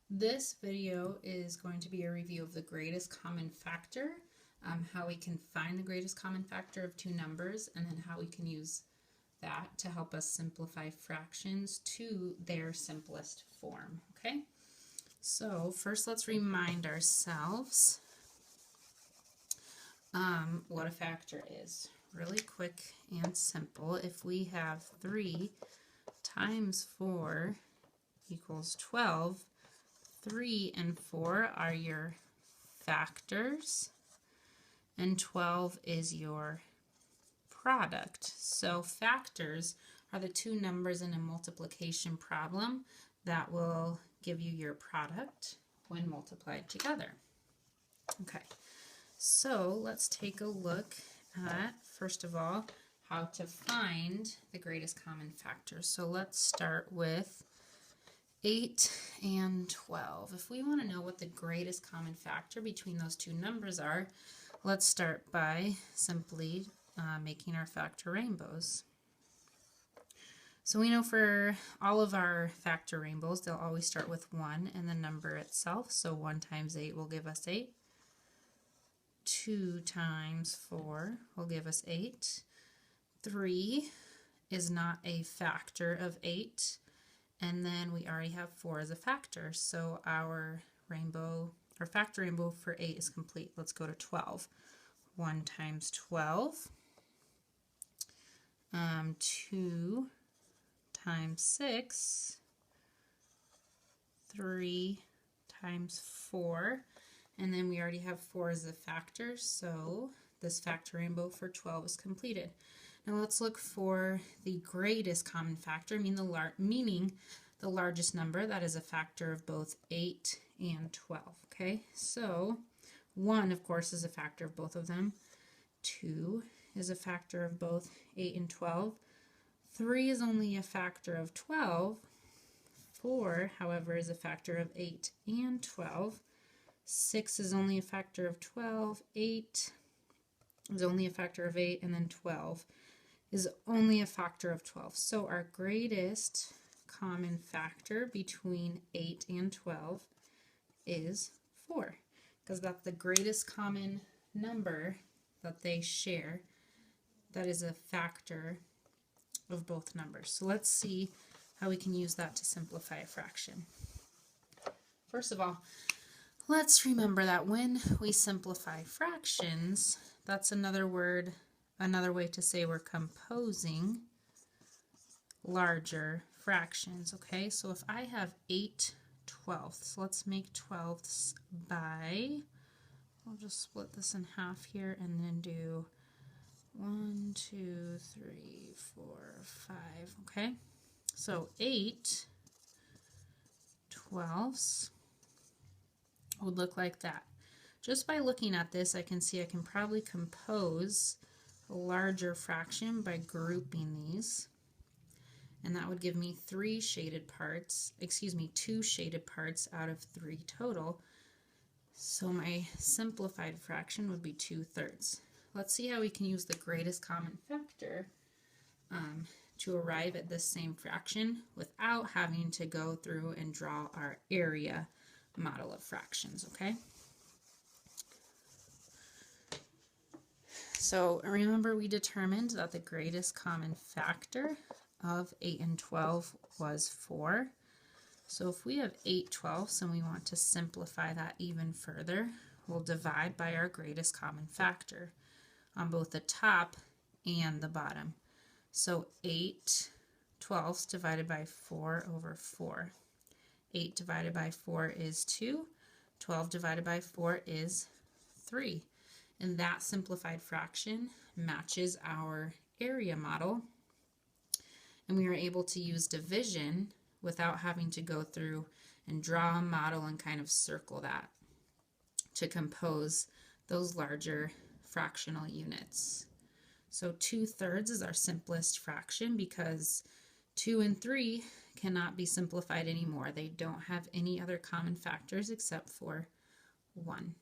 This video is going to be a review of the greatest common factor, how we can find the greatest common factor of two numbers, and then how we can use that to help us simplify fractions to their simplest form. Okay, so first let's remind ourselves what a factor is. Really quick and simple. If we have 3 times 4 equals 12, 3 and 4 are your factors, and 12 is your product. So factors are the two numbers in a multiplication problem that will give you your product when multiplied together. Okay, so let's take a look at, first of all, how to find the greatest common factor. So let's start with 8 and 12. If we want to know what the greatest common factor between those two numbers are, let's start by simply making our factor rainbows. So we know for all of our factor rainbows, they'll always start with 1 and the number itself. So 1 times 8 will give us 8. 2 times 4 will give us 8. 3 is not a factor of 8. And then we already have 4 as a factor, so our factor rainbow for 8 is complete. Let's go to 12. 1 times 12. 2 times 6. 3 times 4. And then we already have 4 as a factor, so this factor rainbow for 12 is completed. Now let's look for the greatest common factor, meaning the largest number that is a factor of both 8 and 12. Okay, so 1, of course, is a factor of both of them. 2 is a factor of both 8 and 12. 3 is only a factor of 12. 4, however, is a factor of 8 and 12. 6 is only a factor of 12. 8 is only a factor of 8, and then 12 is only a factor of 12. So our greatest common factor between 8 and 12 is 4, because that's the greatest common number that they share that is a factor of both numbers. So let's see how we can use that to simplify a fraction. First of all, let's remember that when we simplify fractions, that's another way to say we're composing larger fractions. Okay, so if I have 8 twelfths, let's make twelfths by, I'll just split this in half here and then do 1, 2, 3, 4, 5. Okay, so 8 twelfths would look like that. Just by looking at this, I can see I can probably compose a larger fraction by grouping these, and that would give me 2 shaded parts out of 3 total. So my simplified fraction would be 2/3. Let's see how we can use the greatest common factor to arrive at this same fraction without having to go through and draw our area model of fractions. Okay, so remember we determined that the greatest common factor of 8 and 12 was 4. So if we have 8 twelfths and we want to simplify that even further, we'll divide by our greatest common factor on both the top and the bottom. So 8 twelfths divided by 4 over 4. 8 divided by 4 is 2. 12 divided by 4 is 3. And that simplified fraction matches our area model. And we are able to use division without having to go through and draw a model and kind of circle that to compose those larger fractional units. So 2/3 is our simplest fraction because 2 and 3 cannot be simplified anymore. They don't have any other common factors except for 1.